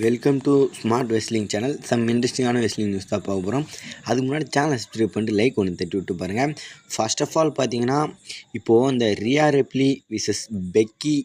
Welcome to smart wrestling channel. Some இன்ட்ரெஸ்டிங்கான wrestling news தான் பார்க்க போகிறோம். அதுக்கு முன்னாடி சேனலை சப்ஸ்கிரைப் பண்ணிட்டு லைக் ஒன்று தட்டி விட்டு பாருங்கள். ஃபர்ஸ்ட் ஆஃப் ஆல் பார்த்தீங்கன்னா, இப்போது இந்த Rhea Ripley versus Becky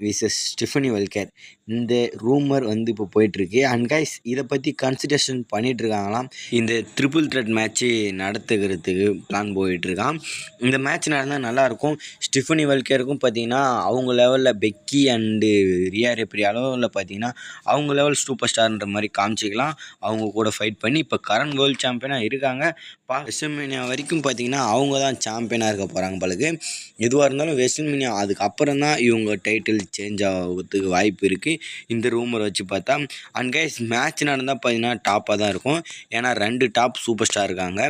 versus Stephanie Vaquer இந்த ரூமர் வந்து இப்போ போயிட்டுருக்கு. அண்ட் கைஸ், இதை பற்றி கன்சிடரேஷன் பண்ணிகிட்ருக்காங்களாம். இந்த ட்ரிபிள் த்ரெட் மேட்ச்சு நடத்துக்கிறதுக்கு பிளான் போயிட்டுருக்கான். இந்த மேட்ச் நடந்தால் நல்லாயிருக்கும். ஸ்டெஃபனி வெல்கருக்கும் பார்த்தீங்கன்னா அவங்க லெவலில் பெக்கி அண்டு ரியா ரெப்லி அளவில் பார்த்தீங்கன்னா அவங்க லெவல் சூப்பர் ஸ்டார்ன்ற மாதிரி காமிச்சிக்கலாம். அவங்க கூட ஃபைட் பண்ணி இப்போ கரண்ட் வேர்ல்டு சாம்பியனாக இருக்காங்க. ரெஸ்ல்மேனியா வரைக்கும் பார்த்தீங்கன்னா அவங்க தான் சாம்பியனாக இருக்க போகிறாங்க பலக்கு. எதுவாக இருந்தாலும் ரெஸ்ல்மேனியா அதுக்கப்புறம் தான் இவங்க டைட்டில் சேஞ்ச் ஆகிறதுக்கு வாய்ப்பு இருக்குது இந்த ரூமர் வச்சு பார்த்தா. அண்ட் கைஸ், மேட்ச் நடந்தால் பார்த்தீங்கன்னா டாப்பாக தான் இருக்கும். ஏன்னா 2 டாப் சூப்பர் ஸ்டார் இருக்காங்க.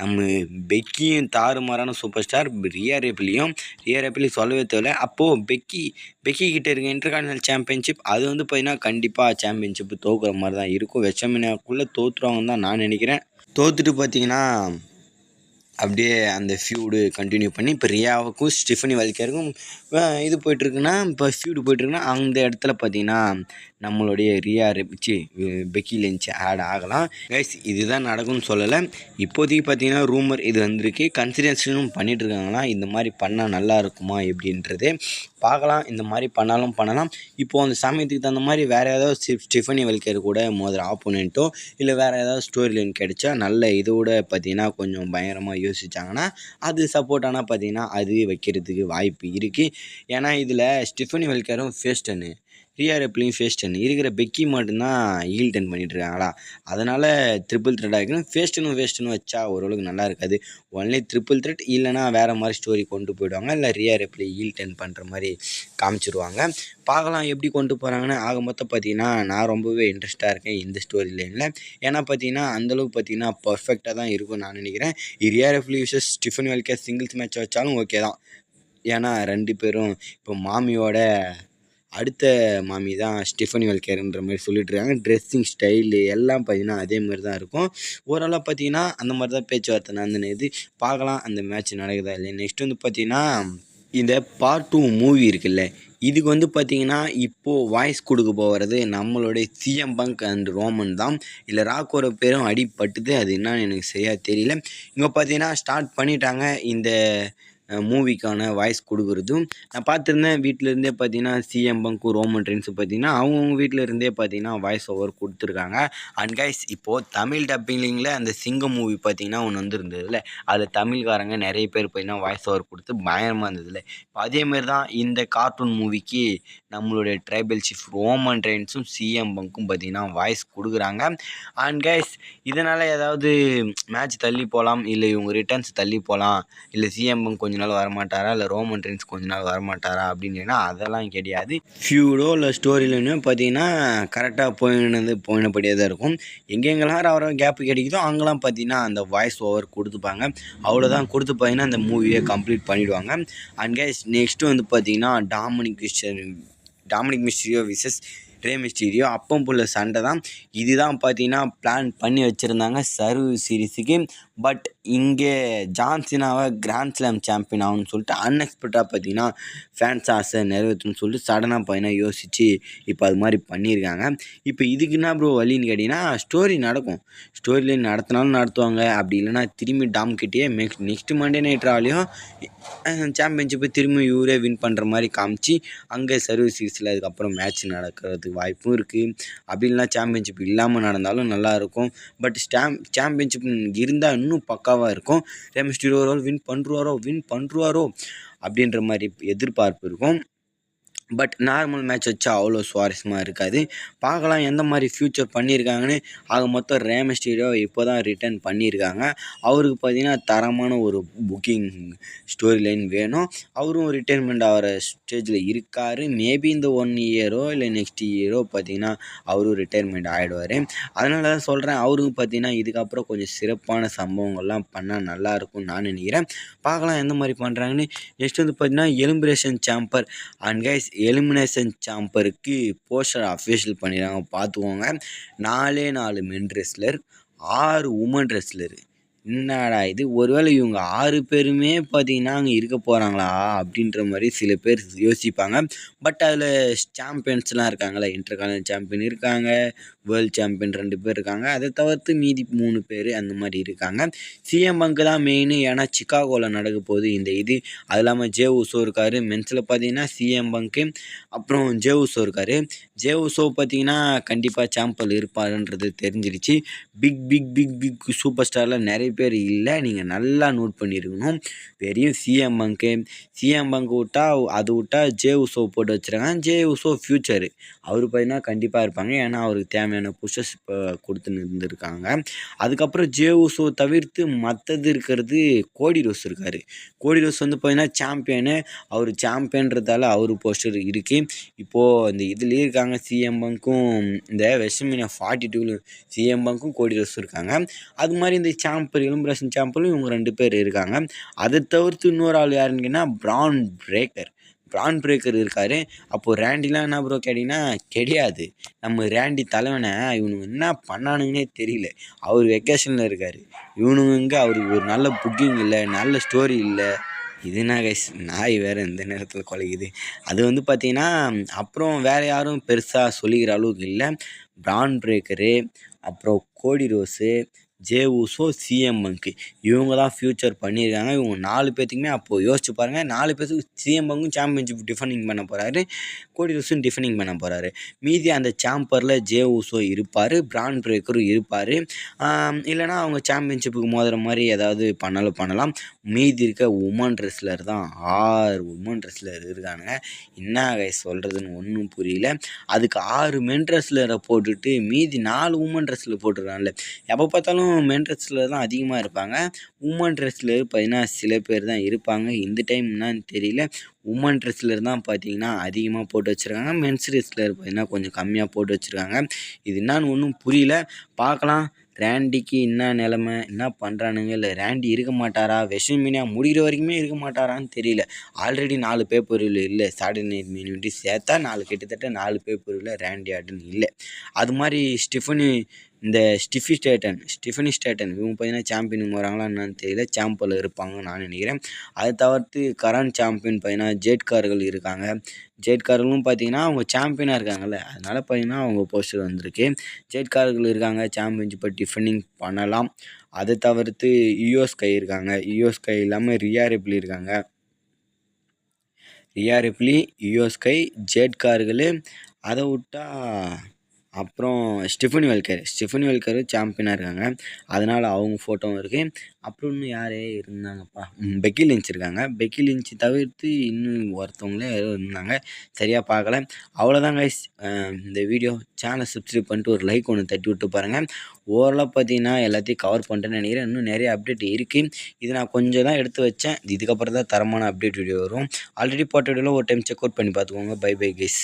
நம்ம பெக்கியும் தாறுமாறான சூப்பர் ஸ்டார், ரியா ரெப்லி சொல்லவே தேவையில்லை. அப்போது பெக்கி கிட்டே இருக்க இன்டர்கான்டினல் சாம்பியன்ஷிப் அது வந்து பார்த்தீங்கன்னா கண்டிப்பாக சாம்பியன்ஷிப் தோக்குற மாதிரி தான் இருக்கும். ரெஸ்ல்மேனியாக்குள்ளே தோற்றுருவாங்கன்னு தான் நான் நினைக்கிறேன். தோற்றுட்டு பார்த்தீங்கன்னா அப்படியே அந்த ஃபியூடு கண்டினியூ பண்ணி இப்போ ரியாவுக்கும் ஸ்டெஃபனி வெல்கருக்கும் இது போய்ட்டுருக்குன்னா, இப்போ ஃபியூடு போய்ட்டுருக்குன்னா அந்த இடத்துல பார்த்தீங்கன்னா நம்மளுடைய பெக்கி லிஞ்ச் ஆட் ஆகலாம். கைஸ், இதுதான் நடக்கும்னு சொல்லலை. இப்போதைக்கு பார்த்தீங்கன்னா ரூமர் இது வந்திருக்கு. கன்சிடரேஷனும் பண்ணிகிட்ருக்காங்களாம். இந்த மாதிரி பண்ணால் நல்லா இருக்குமா எப்படின்றது பார்க்கலாம். இந்த மாதிரி பண்ணாலும் பண்ணலாம். இப்போது அந்த சமயத்துக்கு தகுந்த மாதிரி வேறு ஏதாவது ஸ்டெஃபனி வெல்கர் கூட மோதிர ஆப்போனண்ட்டோ இல்லை வேறு ஏதாவது ஸ்டோரி லைன் கிடைச்சா நல்ல இதோட பார்த்தீங்கன்னா கொஞ்சம் பயங்கரமாக யோசிச்சாங்கன்னா அது சப்போர்ட் ஆனால் பார்த்தீங்கன்னா அது வைக்கிறதுக்கு வாய்ப்பு இருக்குது. ஏன்னா இதில் ஸ்டெஃபனி வெல்கரும் ஃபேஸ் டன்னு, ரியா ரெப்லியும் ஃபேஸ் டன்னு இருக்கிற பெக்கி மட்டும்தான் ஹீல் டர்ன் பண்ணிகிட்ருக்காங்களா. அதனால் ட்ரிபிள் த்ரெட் ஆகிக்கணும். ஃபேஸ் டன்னு வச்சா ஓரளவுக்கு நல்லா இருக்காது. ஒன்லி ட்ரிபிள் த்ரெட் இல்லைனா வேறு மாதிரி ஸ்டோரி கொண்டு போயிடுவாங்க. இல்லை ரியா ரெப்லி ஹீல் டர்ன் பண்ணுற மாதிரி காமிச்சிருவாங்க. பார்க்கலாம் எப்படி கொண்டு போகிறாங்கன்னு. ஆக மொத்தம் பார்த்தீங்கன்னா நான் ரொம்பவே இன்ட்ரெஸ்ட்டாக இருக்கேன் இந்த ஸ்டோரி லைனில். ஏன்னா பார்த்தீங்கன்னா அந்தளவுக்கு பார்த்தீங்கன்னா பர்ஃபெக்டாக தான் இருக்கும் நான் நினைக்கிறேன். Rhea Ripley versus Stephanie Vaquer singles match வச்சாலும் ஓகே தான். ஏன்னா 2 பேரும் இப்போ மாமியோட அடுத்த மாமி தான் ஸ்டெஃபனி வெல்கர்ன்ற மாதிரி சொல்லிட்டுருக்காங்க. ட்ரெஸ்ஸிங் ஸ்டைலு எல்லாம் பார்த்தீங்கன்னா அதே மாதிரி தான் இருக்கும். ஓரளவு பார்த்தீங்கன்னா அந்த மாதிரி தான் பேச்சுவார்த்தை நடந்துனுது. பார்க்கலாம் அந்த மேட்ச் நடக்குதா இல்லையா. நெக்ஸ்ட் வந்து பார்த்தீங்கன்னா இந்த பார்ட் 2 மூவி இருக்குல்ல, இதுக்கு வந்து பார்த்தீங்கன்னா இப்போது வாய்ஸ் கொடுக்க போகிறது நம்மளுடைய சிஎம் பங்க் அண்ட் ரோமன் தான். இல்லை ராக்கோட பேரும் அடிப்பட்டுது. அது என்னன்னு எனக்கு சரியாக தெரியல. இங்கே பார்த்தீங்கன்னா ஸ்டார்ட் பண்ணிட்டாங்க இந்த மூவிக்கான வாய்ஸ் கொடுக்குறதும். நான் பார்த்துருந்தேன் வீட்டிலேருந்தே பார்த்தீங்கன்னா சிஎம் பங்க்கும் ரோமன் ரெயின்ஸும் பார்த்தீங்கன்னா அவங்கவுங்க வீட்டில் இருந்தே பார்த்தீங்கன்னா வாய்ஸ் ஓவர் கொடுத்துருக்காங்க. அண்ட் கைஸ், இப்போது தமிழ் டப்பிங்கில் அந்த சிங்கம் மூவி பார்த்தீங்கன்னா ஒன்று வந்துருந்ததில்ல, அதில் தமிழ்காரங்க நிறைய பேர் பார்த்தீங்கன்னா வாய்ஸ் ஓவர் கொடுத்து பயங்கரமாக இருந்ததில்ல. இப்போ அதேமாரி தான் இந்த கார்ட்டூன் மூவிக்கு நம்மளுடைய ட்ரைபல் சீஃப் ரோமன் ரெயின்ஸும் சிஎம் பங்க்கும் பார்த்தீங்கன்னா வாய்ஸ் கொடுக்குறாங்க. அண்ட் கைஸ், இதனால் ஏதாவது மேட்ச் தள்ளி போகலாம், இல்லை இவங்க ரிட்டர்ன்ஸ் தள்ளி போகலாம், இல்லை சிஎம் பங்க் கொஞ்சம் நாள் வரமாட்டாரா, இல்லை ரோமன் ரெயின்ஸ் கொஞ்ச நாள் வரமாட்டாரா அப்படின்னா அதெல்லாம் கிடையாது. ஃபியூடோ இல்லை ஸ்டோரியிலும் பார்த்தீங்கன்னா கரெக்டாக போயினபடியாக தான் இருக்கும். எங்கெங்கெல்லாம் அவரை கேப் கிடைக்குதோ அங்கெல்லாம் பார்த்தீங்கன்னா அந்த வாய்ஸ் ஓவர் கொடுத்துப்பாங்க. அவ்வளோதான் கொடுத்து பார்த்தீங்கன்னா அந்த மூவியை கம்ப்ளீட் பண்ணிவிடுவாங்க. அண்ட் கைஸ், நெக்ஸ்ட்டு வந்து பார்த்தீங்கன்னா டாமினிக் மிஸ்டீரியோ விசஸ் ரே மிஸ்டீரியோ அப்பம் புள்ள சண்டை தான். இதுதான் பார்த்தீங்கன்னா பிளான் பண்ணி வச்சுருந்தாங்க சர்வ் சீரீஸுக்கு. பட் இங்கே ஜான் சீனாவை கிராண்ட் ஸ்லாம் சாம்பியன் ஆகும்னு சொல்லிட்டு அன்எக்ஸ்பெக்டாக பார்த்தீங்கன்னா ஃபேன்ஸ் ஆசை நிறைவேற்றணும்னு சொல்லிட்டு சடனாக பார்த்தீங்கன்னா யோசித்து இப்போ அது மாதிரி பண்ணியிருக்காங்க. இப்போ இதுக்கு என்ன ப்ரோ வழின்னு கேட்டிங்கன்னா, ஸ்டோரி நடக்கும். ஸ்டோரி லைன் நடத்தினாலும் நடத்துவாங்க. அப்படி இல்லைனா திரும்பி டாம் கிட்டேயே நெக்ஸ்ட் மண்டே நைட் ராலையும் சாம்பியன்ஷிப்பை திரும்பி இவரே வின் பண்ணுற மாதிரி காமிச்சு அங்கே சர்வீஸ் சீரீஸில் அதுக்கப்புறம் மேட்ச் நடக்கிறதுக்கு வாய்ப்பும் இருக்குது. அப்படி இல்லைனா சாம்பியன்ஷிப் இல்லாமல் நடந்தாலும் நல்லாயிருக்கும். பட் சாம்பியன்ஷிப் இருந்தால் இன்னும் பக்காவாக இருக்கும். ரே மிஸ்டீரியோ வின் பண்ணுறாரோ அப்படின்ற மாதிரி எதிர்பார்ப்பு இருக்கும். பட் நார்மல் மேட்ச் வச்சா அவ்வளோ சுவாரஸ்யமாக இருக்காது. பார்க்கலாம் எந்த மாதிரி ஃப்யூச்சர் பண்ணியிருக்காங்கன்னு. ஆக மொத்தம் ரே மிஸ்டீரியோ இப்போ தான் ரிட்டர்ன் பண்ணியிருக்காங்க. அவருக்கு பார்த்திங்கன்னா தரமான ஒரு புக்கிங் ஸ்டோரி லைன் வேணும். அவரும் ரிட்டைர்மெண்ட் ஆகிற ஸ்டேஜில் இருக்கார். மேபி இந்த 1 இயரோ இல்லை நெக்ஸ்ட் இயரோ பார்த்திங்கன்னா அவரும் ரிட்டைர்மெண்ட் ஆகிடுவார். அதனால தான் சொல்கிறேன், அவருக்கு பார்த்திங்கன்னா இதுக்கப்புறம் கொஞ்சம் சிறப்பான சம்பவங்கள்லாம் பண்ணால் நல்லாயிருக்கும்னு நான் நினைக்கிறேன். பார்க்கலாம் எந்த மாதிரி பண்ணுறாங்கன்னு. நெக்ஸ்ட் வந்து பார்த்திங்கன்னா elimination chamber. And guys, elimination சாம்பருக்கு போஸ்டர் அஃபிஷியல் பண்ணிடுறாங்க. பார்த்துக்கோங்க. 4 மென் ரெஸ்லர், 6 உமன் ரெஸ்லர். என்னடா இது ஒருவேளை இவங்க 6 பேருமே பார்த்தீங்கன்னா அங்கே இருக்க போகிறாங்களா அப்படின்ற மாதிரி சில பேர் யோசிப்பாங்க. பட் அதில் சாம்பியன்ஸ்லாம் இருக்காங்களே, இன்டர்கான்டினல் சாம்பியன் இருக்காங்க, வேர்ல்டு சாம்பியன் 2 பேர் இருக்காங்க. அதை தவிர்த்து மீதி 3 பேர் அந்த மாதிரி இருக்காங்க. சிஎம் பங்க் தான் மெயின். ஏன்னா சிக்காகோவில் நடக்க போகுது இந்த இது. அது இல்லாமல் ஜே உசோ இருக்கார். மென்ஸில் பார்த்தீங்கன்னா சிஎம் பங்க்கு, அப்புறம் ஜே உசோ இருக்கார். ஜே உசோ பார்த்தீங்கன்னா கண்டிப்பாக சாம்பியன் இருப்பாருன்றது தெரிஞ்சிருச்சு. Big big big big super ஸ்டாரில் நிறைய பேர் இல்லை. நீங்கள் நல்லா நோட் பண்ணியிருக்கணும். வெறும் சிஎம் பங்க் விட்டா அது விட்டா ஜே உசோ போட்டு வச்சுருக்காங்க. ஜே உசோ ஃப்யூச்சரு அவர் பார்த்தீங்கன்னா கண்டிப்பாக இருப்பாங்க. ஏன்னா அவருக்கு தேவையான புஷஸ் இப்போ கொடுத்துன்னு இருந்திருக்காங்க. அதுக்கப்புறம் ஜே உசோ தவிர்த்து மற்றது இருக்கிறது கோடி ரோஸ் இருக்கார். கோடி ரோஸ் வந்து பார்த்தீங்கன்னா சாம்பியனு. அவர் சாம்பியன்றதால அவர் போஸ்டர் இருக்குது. இப்போது இந்த இதுலேயே இருக்காங்க. சிஎம் பங்க்கும் இந்த வெஸ்ட்மீனியா 42 சிஎம் பங்க்கும் கோடி ரோஸ் இருக்காங்க. அது மாதிரி இந்த சாம்பர் இளம்பரசன் சாம்பரும் இவங்க 2 பேர் இருக்காங்க. அதை தவிர்த்து இன்னொரு ஆள் யாருன்னு கேட்டால் பிரான் பிரேக்கர் இருக்கார். அப்போது ரேண்டிலாம் என்ன ப்ரோ கேட்டிங்கன்னா கிடையாது. நம்ம ரேண்டி தலைவனை இவனுங்க என்ன பண்ணானுங்கன்னே தெரியல. அவர் வெக்கேஷனில் இருக்கார். இவனுங்க அவருக்கு ஒரு நல்ல புக்கிங் இல்லை, நல்ல ஸ்டோரி இல்லை. இதுனா கைஸ் நாய் வேறு இந்த நேரத்தில் குலைக்குது. அது வந்து பார்த்திங்கன்னா அப்புறம் வேறு யாரும் பெருசாக சொல்லிக்கிற அளவுக்கு இல்லை. பிரான் பிரேக்கரு, அப்புறம் கோடி ரோஸு, ஜே உசோ, சிஎம் பங்க்கு இவங்க தான் ஃப்யூச்சர் பண்ணியிருக்காங்க. இவங்க 4 பேர்த்துக்குமே அப்போது யோசிச்சு பாருங்கள். 4 பேர்த்துக்கு சிஎம் பங்கும் சாம்பியன்ஷிப் டிஃபெண்டிங் பண்ண போகிறாரு, கோடி ரோஸும் டிஃபெண்டிங் பண்ண போகிறாரு. மீதி அந்த சாம்பரில் ஜே உசோ இருப்பார், பிரான் பிரேக்கரும் இருப்பார். இல்லைனா அவங்க சாம்பியன்ஷிப்புக்கு மோதுற மாதிரி ஏதாவது பண்ணலாம். மீதி இருக்க உமன் ரெஸ்லர் தான் 6 உமன் ரெஸ்லர் இருக்கானுங்க. என்ன சொல்கிறதுன்னு ஒன்றும் புரியல. அதுக்கு 6 மென் ரெஸ்லரை போட்டுட்டு மீதி 4 உமன் ரெஸ்லர் போட்டுருக்காங்கல்ல. எப்போ பார்த்தாலும் மென் ரெஸ்லர் தான் அதிகமாக இருப்பாங்க. உமன் ரெஸ்லர் பார்த்தீங்கன்னா சில பேர் தான் இருப்பாங்க. இந்த டைம் என்னன்னு தெரியல. உமன் ரெஸ்லர் தான் பார்த்தீங்கன்னா அதிகமாக போட்டு வச்சுருக்காங்க. மென்ஸ் ரெஸ்லர் பார்த்தீங்கன்னா கொஞ்சம் கம்மியாக போட்டு வச்சுருக்காங்க. இது என்னான்னு ஒன்றும் புரியல. பார்க்கலாம் ரேண்டிக்கு என்ன நிலமை, என்ன பண்ணுறானுங்க. இல்லை ரேண்டி இருக்க மாட்டாரா, வெஸ்ட்மீனியா முடிகிற வரைக்குமே இருக்க மாட்டாரான்னு தெரியல. ஆல்ரெடி 4 பேப்பரில் இல்லை. சாட்டர்டே நைட் மெயின் இவெண்ட் சேர்த்தா கிட்டத்தட்ட 4 பேப்பரில் ரேண்டி ஆர்டன் இல்லை. அது மாதிரி ஸ்டிஃபனி ஸ்டேட்டன் இவங்க பார்த்தீங்கன்னா சாம்பியன் வராங்களா என்னன்னு தெரியல. சாம்பியனில் இருப்பாங்கன்னு நான் நினைக்கிறேன். அதை தவிர்த்து கரண்ட் சாம்பியன் பார்த்தீங்கன்னா ஜேட்கார்கள் இருக்காங்க. ஜேட்கார்களும் பார்த்தீங்கன்னா அவங்க சாம்பியனாக இருக்காங்கல்ல, அதனால் பார்த்தீங்கன்னா அவங்க போஸ்டர் வந்திருக்கு. ஜேட்கார்கள் இருக்காங்க, சாம்பியன்ஷிப்பை டிஃபெண்டிங் பண்ணலாம். அதை தவிர்த்து இயோஸ்கை இருக்காங்க. இயோஸ்கை இல்லாமல் ரியா ரிப்ளி இருக்காங்க. இயோஸ்கை, ஜேட்கார்கள். அதை விட்டா அப்புறம் ஸ்டிஃபனி வெல்கர் சாம்பியனாக இருக்காங்க. அதனால் அவங்க ஃபோட்டோவும் இருக்குது. அப்புறம் இன்னும் யாரே இருந்தாங்கப்பா, பெக்கி லிஞ்ச் இருக்காங்க. பெக்கி லிஞ்ச் தவிர்த்து இன்னும் ஒருத்தவங்களே இருந்தாங்க, சரியாக பார்க்கல. அவ்வளோதான் கைஸ் இந்த வீடியோ. சேனலை சப்ஸ்கிரைப் பண்ணிட்டு ஒரு லைக் ஒன்று தட்டி விட்டு பாருங்கள். ஓரளவு பார்த்தீங்கன்னா எல்லாத்தையும் கவர் பண்ணிட்டேன்னு நினைக்கிறேன். இன்னும் நிறைய அப்டேட் இருக்குது. இது நான் கொஞ்சம் தான் எடுத்து வச்சேன். இதுக்கப்புறம் தான் தரமான அப்டேட் வீடியோ வரும். ஆல்ரெடி போட்ட வீடியோவில் ஒரு டைம் செக் அவுட் பண்ணி பார்த்துக்கோங்க. Bye guys.